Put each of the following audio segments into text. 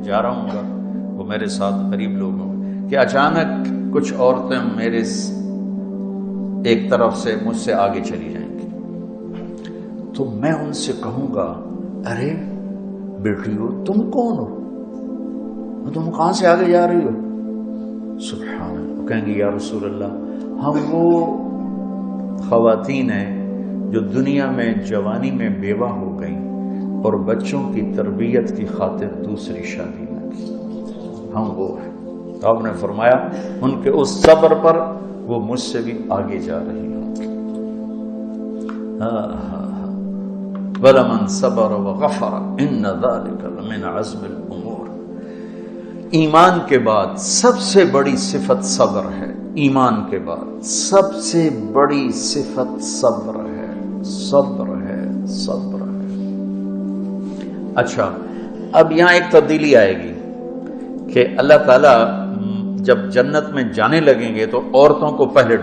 جا رہا ہوں گا، وہ میرے ساتھ قریب لوگ ہوں گے، کہ اچانک کچھ عورتیں میرے ایک طرف سے مجھ سے آگے چلی جائیں گی، تو میں ان سے کہوں گا ارے بیٹیو تم کون ہو، تم کہاں سے آگے جا رہی ہو؟ سبحان اللہ، وہ کہیں گے یا رسول اللہ ہم وہ خواتین ہیں جو دنیا میں جوانی میں بیوہ ہو گئیں اور بچوں کی تربیت کی خاطر دوسری شادی نہ کی، ہم وہ ہیں۔ تو آپ نے فرمایا ان کے اس صبر پر وہ مجھ سے بھی آگے جا رہی ہوں۔ وَلَمَنْ صَبَرَ وَغَفَرَ إِنَّ ذَلِكَ لَمِنْ عَزْمِ الْأُمُورِ۔ ایمان کے بعد سب سے بڑی صفت صبر ہے، ایمان کے بعد سب سے بڑی صفت صبر ہے، صبر ہے، صبر ہے۔ اچھا، اب یہاں ایک تبدیلی آئے گی کہ اللہ تعالیٰ جب جنت میں جانے لگیں گے تو عورتوں کو پہلے،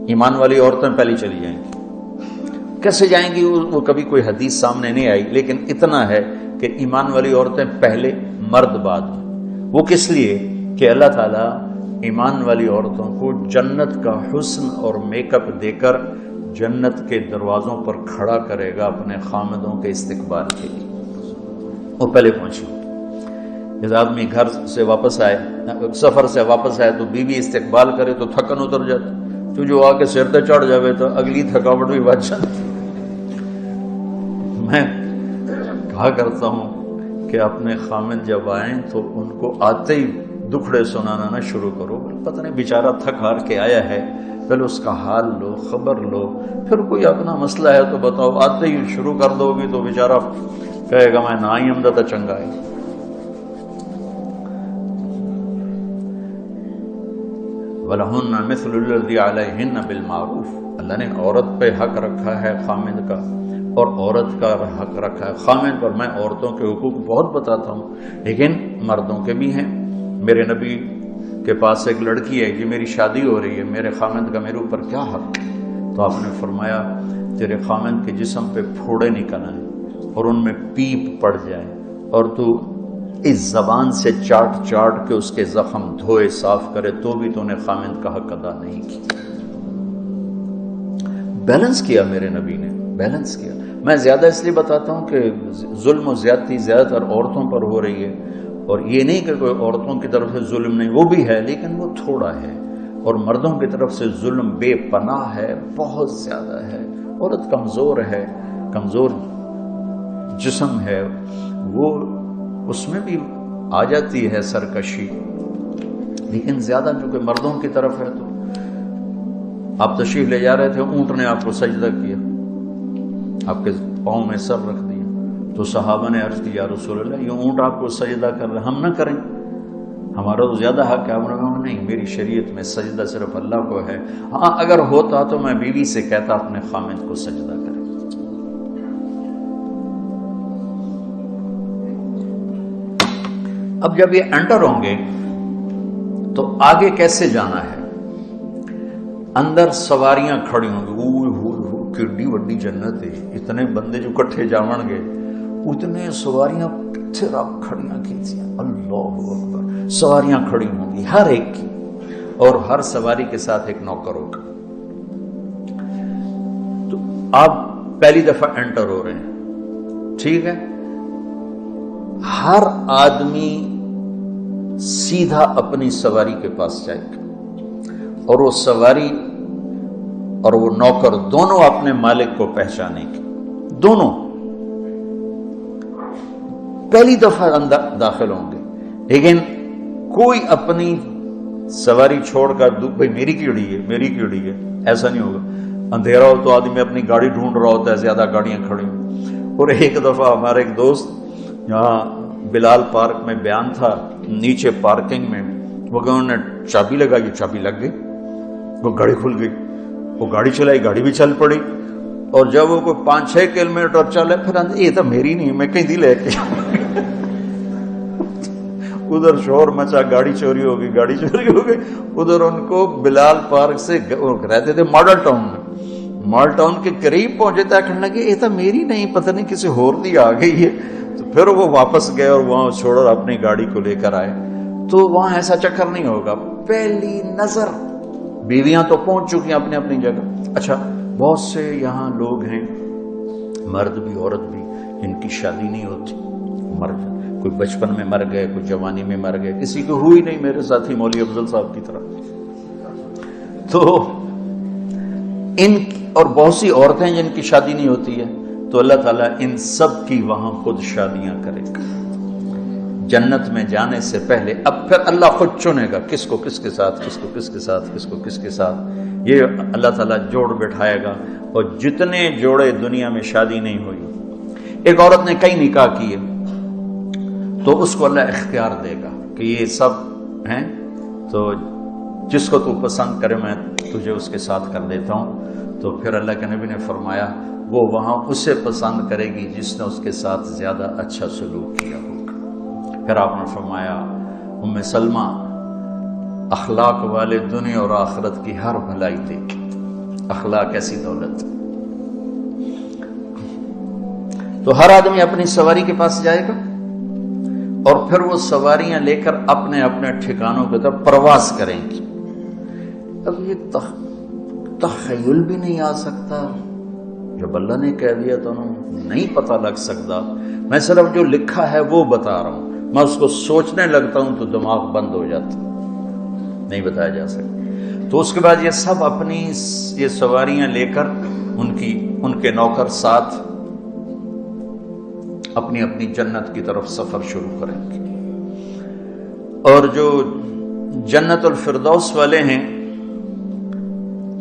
ایمان والی عورتیں پہلی چلی جائیں گی۔ کیسے جائیں گی وہ کبھی کوئی حدیث سامنے نہیں آئی، لیکن اتنا ہے کہ ایمان والی عورتیں پہلے مرد بعد میں۔ وہ کس لیے کہ اللہ تعالیٰ ایمان والی عورتوں کو جنت کا حسن اور میک اپ دے کر جنت کے دروازوں پر کھڑا کرے گا اپنے خامدوں کے استقبال کے لیے۔ وہ پہلے پہنچی، جب آدمی گھر سے واپس آئے، سفر سے واپس آئے تو بیوی استقبال کرے تو تھکن اتر جاتی، تو جو آ کے سر تے چڑھ جاوے تو اگلی تھکاوٹ بھی بچ جاتی۔ میں کہا کرتا ہوں کہ اپنے خامد جب آئیں تو ان کو آتے ہی دکھڑے سنانا نہ شروع کرو، پتہ نہیں بیچارہ تھک ہار کے آیا ہے، پہلے اس کا حال لو، خبر لو، پھر کوئی اپنا مسئلہ ہے تو بتاؤ، آتے ہی شروع کر دو گی تو بیچارہ کہے گا میں نہ آئی ہم تو چنگا ہے۔ وَلَهُنَّ مِثْلُ الَّذِي عَلَيْهِنَّ بِالْمَعْرُوفِ، اللہ نے عورت پہ حق رکھا ہے خامد کا، اور عورت کا حق رکھا ہے خامد پر۔ میں عورتوں کے حقوق بہت بتاتا ہوں، لیکن مردوں کے بھی ہیں۔ میرے نبی کے پاس ایک لڑکی ہے کہ میری شادی ہو رہی ہے، میرے خامد کا میرے اوپر کیا حق؟ تو آپ نے فرمایا تیرے خامد کے جسم پہ پھوڑے نکل آئیں اور ان میں پیپ پڑ جائیں، اور تو اس زبان سے چاٹ چاٹ کے اس کے زخم دھوئے صاف کرے، تو بھی تو نے خامد کا حق ادا نہیں کیا۔ بیلنس کیا میرے نبی نے، بیلنس کیا۔ میں زیادہ اس لیے بتاتا ہوں کہ ظلم و زیادتی زیادہ تر عورتوں پر ہو رہی ہے، اور یہ نہیں کہ کوئی عورتوں کی طرف سے ظلم نہیں، وہ بھی ہے لیکن وہ تھوڑا ہے، اور مردوں کی طرف سے ظلم بے پناہ ہے، بہت زیادہ ہے۔ عورت کمزور ہے، کمزور جسم ہے، وہ اس میں بھی آ جاتی ہے سرکشی، لیکن زیادہ چونکہ مردوں کی طرف ہے۔ تو آپ تشریف لے جا رہے تھے، اونٹ نے آپ کو سجدہ کیا، آپ کے پاؤں میں سر رکھ دیا، تو صحابہ نے عرض کی یا رسول اللہ یہ اونٹ آپ کو سجدہ کر رہے، ہم نہ کریں، ہمارا تو زیادہ حق ہے۔ آپ نے کہا نہیں، میری شریعت میں سجدہ صرف اللہ کو ہے، ہاں اگر ہوتا تو میں بیوی سے کہتا اپنے خامد کو سجدہ کرے۔ اب جب یہ انٹر ہوں گے تو آگے کیسے جانا ہے؟ اندر سواریاں کھڑی ہوں گی، کیڈی وڈی جنت ہے، اتنے بندے جو کٹھے جاون گے، اتنے سواریاں کتھے رکھ کھڑیاں کھینچیاں، اللہ اکبر، سواریاں کھڑی ہوں گی ہر ایک کی، اور ہر سواری کے ساتھ ایک نوکر ہوگا۔ تو آپ پہلی دفعہ انٹر ہو رہے ہیں، ٹھیک ہے، ہر آدمی سیدھا اپنی سواری کے پاس جائے گا، اور وہ سواری اور وہ نوکر دونوں اپنے مالک کو پہچانیں گے، دونوں پہلی دفعہ اندر داخل ہوں گے، لیکن کوئی اپنی سواری چھوڑ کر بھائی میری کیڑی ہے میری کیڑی ہے ایسا نہیں ہوگا۔ اندھیرا ہو تو آدمی اپنی گاڑی ڈھونڈ رہا ہوتا ہے، زیادہ گاڑیاں کھڑی ہیں۔ اور ایک دفعہ ہمارے ایک دوست یہاں بلال پارک میں بیان تھا، نیچے پارکنگ میں وہ کہ انہوں نے چابی لگائی، چابی لگ گئی، وہ گاڑی کھل گئی، وہ گاڑی چلائی، گاڑی بھی چل پڑی، اور جب وہ کوئی 5-6 کلومیٹر چلے پھر یہ تو میری نہیں، میں کہیں دی لے کے ادھر شور مچا، گاڑی چوری ہو گئی، گاڑی چوری ہو گئی۔ ادھر ان کو بلال پارک سے رہتے تھے ماڈل ٹاؤن میں، ماڈل ٹاؤن کے قریب پہنچے تو کہنے لگے یہ تو میری نہیں، پتہ نہیں کسی اور دی آ گئی ہے۔ تو پھر وہ واپس گئے اور وہاں چھوڑ اپنی گاڑی کو لے کر آئے. تو وہاں ایسا چکر نہیں ہوگا. پہلی نظر بیویاں تو پہنچ چکی ہیں اپنی اپنی جگہ. اچھا بہت سے یہاں لوگ ہیں مرد بھی عورت بھی جن کی شادی نہیں ہوتی. مرد کوئی بچپن میں مر گئے, کوئی جوانی میں مر گئے, کسی کو ہوئی نہیں, میرے ساتھی مولوی افضل صاحب کی طرح. تو ان اور بہت سی عورتیں جن کی شادی نہیں ہوتی ہے, تو اللہ تعالیٰ ان سب کی وہاں خود شادیاں کرے گا جنت میں جانے سے پہلے. اب پھر اللہ خود چنے گا کس کو کس کے ساتھ, کس کو کس کے ساتھ, کس کو کس کے ساتھ. یہ اللہ تعالیٰ جوڑ بٹھائے گا. اور جتنے جوڑے دنیا میں شادی نہیں ہوئی, ایک عورت نے کئی نکاح کیے, تو اس کو اللہ اختیار دے گا کہ یہ سب ہیں, تو جس کو تو پسند کرے میں تجھے اس کے ساتھ کر دیتا ہوں. تو پھر اللہ کے نبی نے فرمایا وہ وہاں اسے پسند کرے گی جس نے اس کے ساتھ زیادہ اچھا سلوک کیا ہوگا. پھر آپ نے فرمایا ام سلمہ اخلاق والے دنیا اور آخرت کی ہر بھلائی دیکھی. اخلاق ایسی دولت. تو ہر آدمی اپنی سواری کے پاس جائے گا اور پھر وہ سواریاں لے کر اپنے اپنے ٹھکانوں کی طرف پرواز کریں گی. اب یہ تخیل بھی نہیں آ سکتا, جب اللہ نے کہہ دیا تو نہیں پتہ لگ سکتا. میں صرف جو لکھا ہے وہ بتا رہا ہوں, میں اس کو سوچنے لگتا ہوں تو دماغ بند ہو جاتا, نہیں بتایا جا سکتا. تو اس کے بعد یہ سب اپنی یہ سواریاں لے کر ان کے نوکر ساتھ اپنی اپنی جنت کی طرف سفر شروع کریں گے. اور جو جنت الفردوس والے ہیں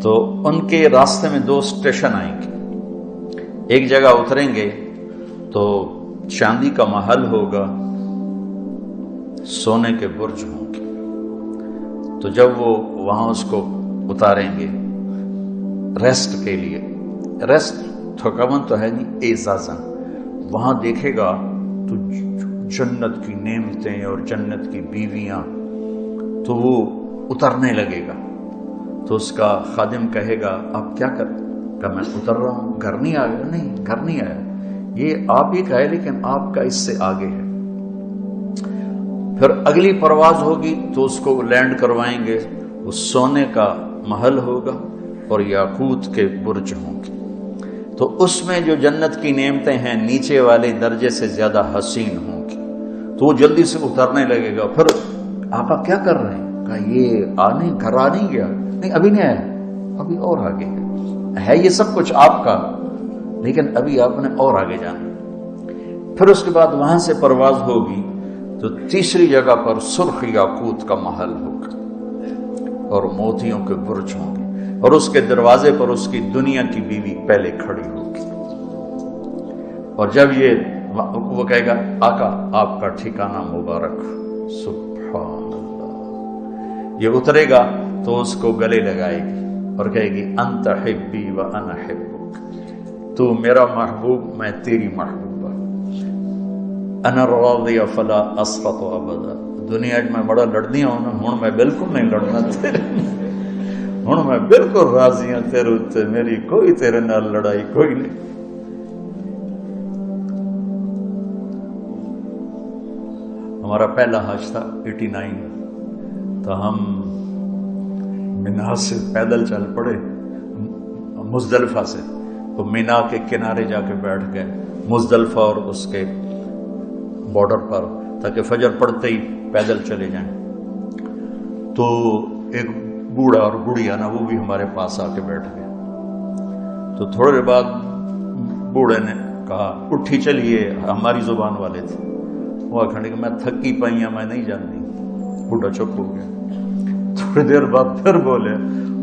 تو ان کے راستے میں 2 اسٹیشن آئیں گے. ایک جگہ اتریں گے تو چاندی کا محل ہوگا, سونے کے برج ہوں گے. تو جب وہ وہاں اس کو اتاریں گے ریسٹ کے لیے, ریسٹ تھکاون تو ہے نہیں, اعزازاً وہاں دیکھے گا تو جنت کی نعمتیں اور جنت کی بیویاں, تو وہ اترنے لگے گا. تو اس کا خادم کہے گا آپ کیا کر, کہ میں اتر رہا ہوں, گھر نہیں آیا. نہیں گھر نہیں آیا, یہ آپ ہی کا ہے لیکن آپ کا اس سے آگے ہے. پھر اگلی پرواز ہوگی تو اس کو لینڈ کروائیں گے. وہ سونے کا محل ہوگا اور یاقوت کے برج ہوں گے. تو اس میں جو جنت کی نعمتیں ہیں نیچے والے درجے سے زیادہ حسین ہوں گی. تو وہ جلدی سے اترنے لگے گا. پھر آقا کیا کر رہے ہیں, کہا یہ گھر آ نہیں گیا. نہیں ابھی نہیں آیا, ابھی اور آگے ہے یہ سب کچھ آپ کا, لیکن ابھی آپ نے اور آگے جانا. پھر اس کے بعد وہاں سے پرواز ہوگی تو تیسری جگہ پر سرخ یاقوت کا محل ہوگا اور موتیوں کے برج ہوں گے, اور اس کے دروازے پر اس کی دنیا کی بیوی پہلے کھڑی ہوگی. اور جب یہ وہ کہے گا آقا آپ کا ٹھکانہ مبارک. سبحان اللہ. یہ اترے گا تو اس کو گلے لگائے گی اور کہے گی انت حبی و انا حبک, تو میرا محبوب میں تیری محبوبہ. انا راضی فلا اسقط ابدا. دنیا میں بڑا لڑدیاں ہوں میں بالکل نہیں لڑنا تیرے, ہوں میں بالکل راضی ہوں تیرے اتنے, میری کوئی تیرے نال لڑائی کوئی نہیں. ہمارا پہلا حج تھا 89, تو ہم مینا سے پیدل چل پڑے مزدلفہ سے, تو مینا کے کنارے جا کے بیٹھ گئے مزدلفہ اور اس کے بارڈر پر, تاکہ فجر پڑتے ہی پیدل چلے جائیں. تو ایک بوڑھا اور بوڑھیا نا وہ بھی ہمارے پاس آ کے بیٹھ گئے. تو تھوڑے دیر بعد بوڑھے نے کہا اٹھی چلیے, ہماری زبان والے تھے. وہ کھڑے کہ میں تھکی پئی ہوں میں نہیں جانتی. بوڑھا چپ ہو گیا. تھوڑی دیر بعد پھر بولے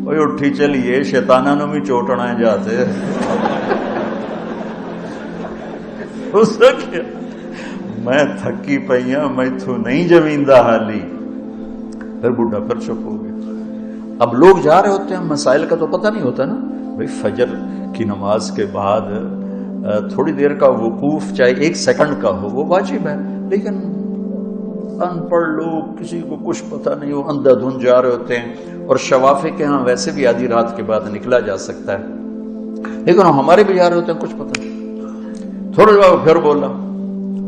اوے اٹھی چلیے, شیطانہ نو بھی چوٹنا جاتے. اس نے میں تھکی پئی ہوں میں تو نہیں جمیندا حالی. پھر بوڑھا پھر چپ ہو گیا. اب لوگ جا رہے ہوتے ہیں, مسائل کا تو پتہ نہیں ہوتا نا بھائی. فجر کی نماز کے بعد تھوڑی دیر کا وقوف چاہے 1 سیکنڈ کا ہو وہ واجب ہے, لیکن ان پڑھ لوگ کسی کو کچھ پتہ نہیں, وہ اندھا دھند جا رہے ہوتے ہیں. اور شوافے کے ہاں ویسے بھی آدھی رات کے بعد نکلا جا سکتا ہے, لیکن ہمارے بھی جا رہے ہوتے ہیں کچھ پتہ نہیں. تھوڑے بعد پھر بولا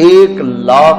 1,00,000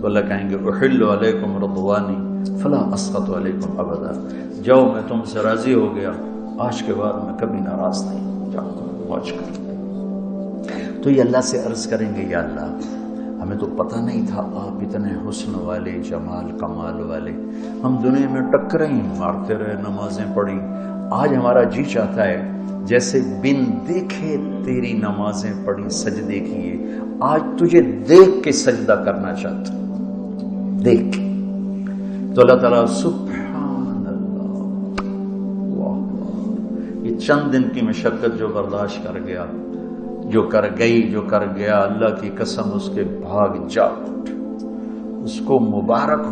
تو اللہ کہیں گے احل علیکم رضوانی فلا اسخط علیکم ابدا، جاؤ میں تم سے راضی ہو گیا، آج کے بعد میں کبھی ناراض نہیں، جاؤ موج کرو۔ تو یہ اللہ سے عرض کریں گے یا اللہ ہمیں تو پتہ نہیں تھا آپ اتنے حسن والے، جمال کمال والے، ہم دنیا میں ٹکریں ہی مارتے رہے، نمازیں پڑھی، آج ہمارا جی چاہتا ہے جیسے بن دیکھے تیری نمازیں پڑھی، سجدے کیے، آج تجھے دیکھ کے سجدہ کرنا چاہتا ہوں، دیکھ۔ تو اللہ تعالیٰ سبحان اللہ، واہ، یہ چند دن کی مشقت جو برداشت کر گیا، جو کر گئی، جو کر گیا، اللہ کی قسم اس کے بھاگ جا اٹھ، اس کو مبارک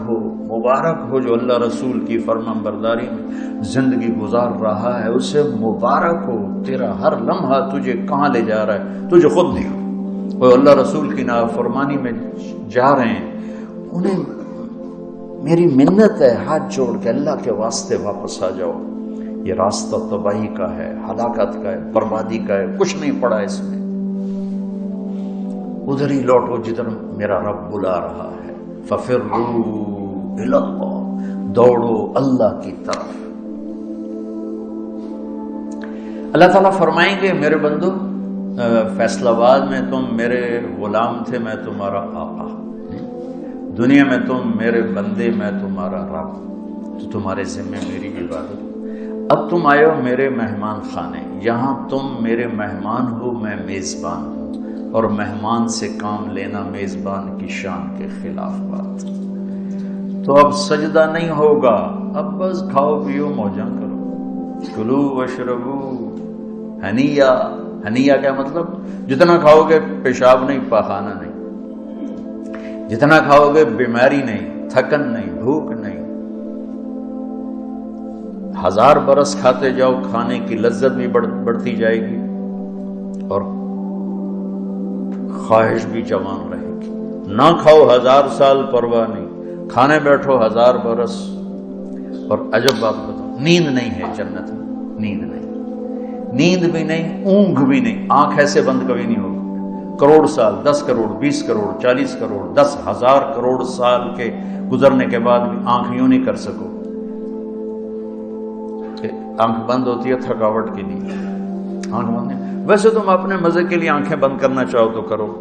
ہو جو اللہ رسول کی فرمان برداری میں زندگی گزار رہا ہے، اسے مبارک ہو، تیرا ہر لمحہ تجھے کہاں لے جا رہا ہے تجھے خود نہیں ہو، وہ اللہ رسول کی نافرمانی میں جا رہے ہیں، انہیں میری منت ہے ہاتھ جوڑ کے اللہ کے واسطے واپس آ جاؤ، یہ راستہ تباہی کا ہے، ہلاکت کا ہے، بربادی کا ہے، کچھ نہیں پڑا اس میں، ادھر ہی لوٹو جدھر میرا رب بلا رہا ہے، فَفِرُّوا إِلَى اللَّهِ، دوڑو اللہ کی طرف۔ اللہ تعالیٰ فرمائیں گے میرے بندو فیصل آباد میں تم میرے غلام تھے، میں تمہارا آقا، دنیا میں تم میرے بندے، میں تمہارا رب، تو تمہارے ذمہ میری عبادت، اب تم آئے ہو میرے مہمان خانے، یہاں تم میرے مہمان ہو، میں میزبان ہوں، اور مہمان سے کام لینا میزبان کی شان کے خلاف بات، تو اب سجدہ نہیں ہوگا، اب بس کھاؤ پیو موجاں کرو، کلو وشربو ہنیا، ہنیا کیا مطلب؟ جتنا کھاؤ گے پیشاب نہیں، پاخانہ نہیں، جتنا کھاؤ گے بیماری نہیں، تھکن نہیں، بھوک نہیں، 1000 برس کھاتے جاؤ، کھانے کی لذت بھی بڑھتی جائے گی اور خواہش بھی جوان رہے گی، نہ کھاؤ 1000 سال پرواہ نہیں، کھانے بیٹھو 1000 برس، اور عجب بات بتاؤ، نیند نہیں ہے جنت میں، نیند نہیں، نیند بھی نہیں، اونگ بھی نہیں، آنکھ ایسے بند کبھی نہیں ہوگی، کروڑ سال، 10 کروڑ، 20 کروڑ، 40 کروڑ، 10,000 کروڑ سال کے گزرنے کے بعد بھی آنکھ یوں نہیں کر سکو، آنکھ بند ہوتی ہے تھکاوٹ کے لیے، آنکھ بند نہیں، ویسے تم اپنے مزے کے لیے آنکھیں بند کرنا چاہو تو کرو،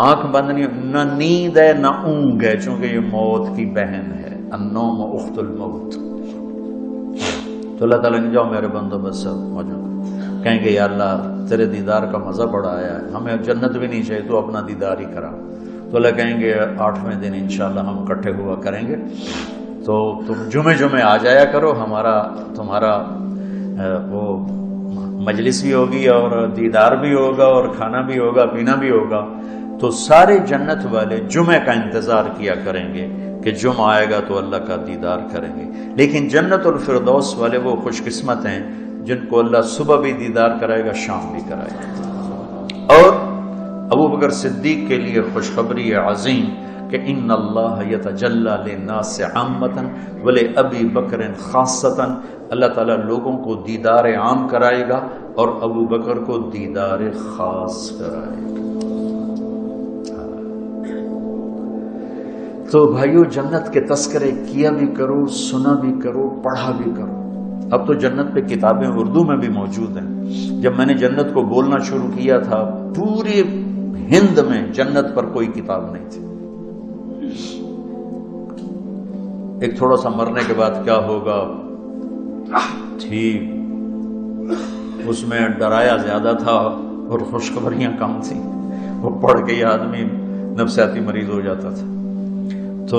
آنکھ بند نہیں، نہ نیند ہے نہ اونگ ہے، چونکہ یہ موت کی بہن ہے، النوم اخت الموت۔ تو اللہ تعالیٰ نے جاؤ میرے بندو بس سب موجود، کہیں گے یا اللہ تیرے دیدار کا مزہ بڑا آیا ہے، ہمیں جنت بھی نہیں چاہیے، تو اپنا دیدار ہی کرا۔ تو اللہ کہیں گے 8ویں دن انشاءاللہ ہم اکٹھے ہوا کریں گے، تو تم جمعے آ جایا کرو، تمہارا وہ مجلس بھی ہوگی اور دیدار بھی ہوگا اور کھانا بھی ہوگا، پینا بھی ہوگا، تو سارے جنت والے جمعے کا انتظار کیا کریں گے کہ جمعہ آئے گا تو اللہ کا دیدار کریں گے، لیکن جنت الفردوس والے وہ خوش قسمت ہیں جن کو اللہ صبح بھی دیدار کرائے گا، شام بھی کرائے گا۔ اور ابو بکر صدیق کے لیے خوشخبری عظیم کہ ان اللہ یتجلی للناس عامۃ ولابی بکر خاصۃ، اللہ تعالیٰ لوگوں کو دیدار عام کرائے گا اور ابو بکر کو دیدار خاص کرائے گا۔ تو بھائیو جنت کے تذکرے کیا بھی کرو، سنا بھی کرو، پڑھا بھی کرو۔ اب تو جنت پہ کتابیں اردو میں بھی موجود ہیں، جب میں نے جنت کو بولنا شروع کیا تھا پورے ہند میں جنت پر کوئی کتاب نہیں تھی۔ ایک تھوڑا سا مرنے کے بعد کیا ہوگا تھی، اس میں ڈرایا زیادہ تھا اور خوشخبریاں کم تھیں، وہ پڑھ کے یہ آدمی نفسیاتی مریض ہو جاتا تھا۔ تو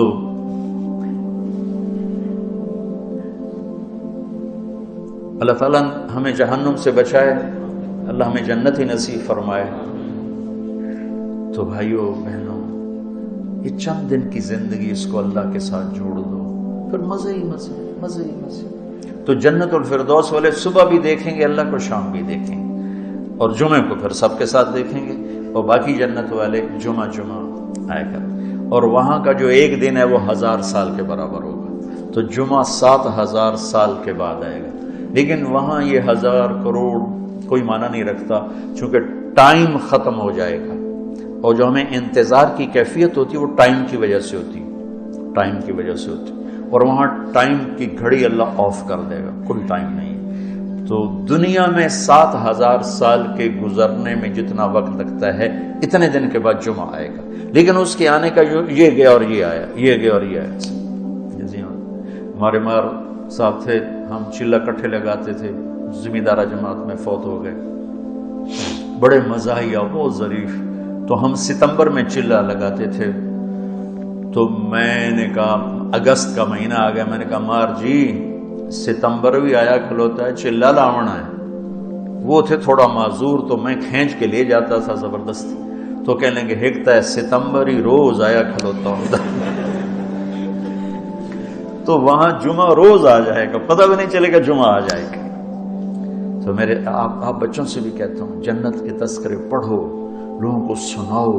اللہ تعالیٰ ہمیں جہنم سے بچائے، اللہ ہمیں جنت ہی نصیب فرمائے۔ تو بھائیو بہنوں، یہ چند دن کی زندگی اس کو اللہ کے ساتھ جوڑ دو، پھر مزے ہی مزے، مزے ہی مزے۔ تو جنت الفردوس والے صبح بھی دیکھیں گے اللہ کو، شام بھی دیکھیں گے، اور جمعے کو پھر سب کے ساتھ دیکھیں گے، اور باقی جنت والے جمعہ آئے کر، اور وہاں کا جو ایک دن ہے وہ 1000 سال کے برابر ہوگا، تو جمعہ 7000 سال کے بعد آئے گا، لیکن وہاں یہ 1000 کروڑ کوئی معنی نہیں رکھتا، چونکہ ٹائم ختم ہو جائے گا، اور جو ہمیں انتظار کی کیفیت ہوتی ہے وہ ٹائم کی وجہ سے ہوتی ہے، ٹائم کی وجہ سے ہوتی ہے، اور وہاں ٹائم کی گھڑی اللہ آف کر دے گا، کوئی ٹائم نہیں۔ تو دنیا میں 7000 سال کے گزرنے میں جتنا وقت لگتا ہے اتنے دن کے بعد جمعہ آئے گا، لیکن اس کے آنے کا یہ گیا اور یہ آیا، یہ گیا اور یہ آیا۔ جیسے ہمارے مار صاحب تھے، ہم چلہ کٹھے لگاتے تھے، زمیندارہ جماعت میں فوت ہو گئے، بڑے مزاحیہ، بہت ظریف۔ تو ہم ستمبر میں چلہ لگاتے تھے، تو میں نے کہا اگست کا مہینہ آ گیا، میں نے کہا مار جی ستمبر بھی آیا کھلوتا ہے، چلہ لاونا ہے۔ وہ تھے تھوڑا معذور، تو میں کھینچ کے لے جاتا تھا زبردستی، تو کہنے لگے ہکتا ہے ستمبر ہی روز آیا کھلوتا ہوں۔ تو وہاں جمعہ روز آ جائے گا، پتہ بھی نہیں چلے گا جمعہ آ جائے گا۔ تو میرے آپ بچوں سے بھی کہتا ہوں جنت کے تذکرے پڑھو، لوگوں کو سناؤ،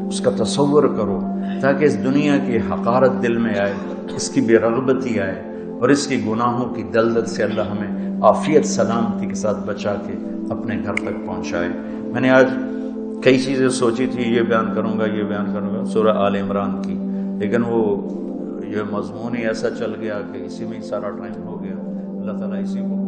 اس کا تصور کرو، تاکہ اس دنیا کی حقارت دل میں آئے، اس کی بے رغبتی آئے، اور اس کی گناہوں کی دلدل سے اللہ ہمیں عافیت سلامتی کے ساتھ بچا کے اپنے گھر تک پہنچائے۔ میں نے آج کئی چیزیں سوچی تھی، یہ بیان کروں گا، یہ بیان کروں گا سورہ آل عمران کی، لیکن وہ یہ مضمون ہی ایسا چل گیا کہ اسی میں ہی سارا ٹائم ہو گیا۔ اللہ تعالیٰ اسی کو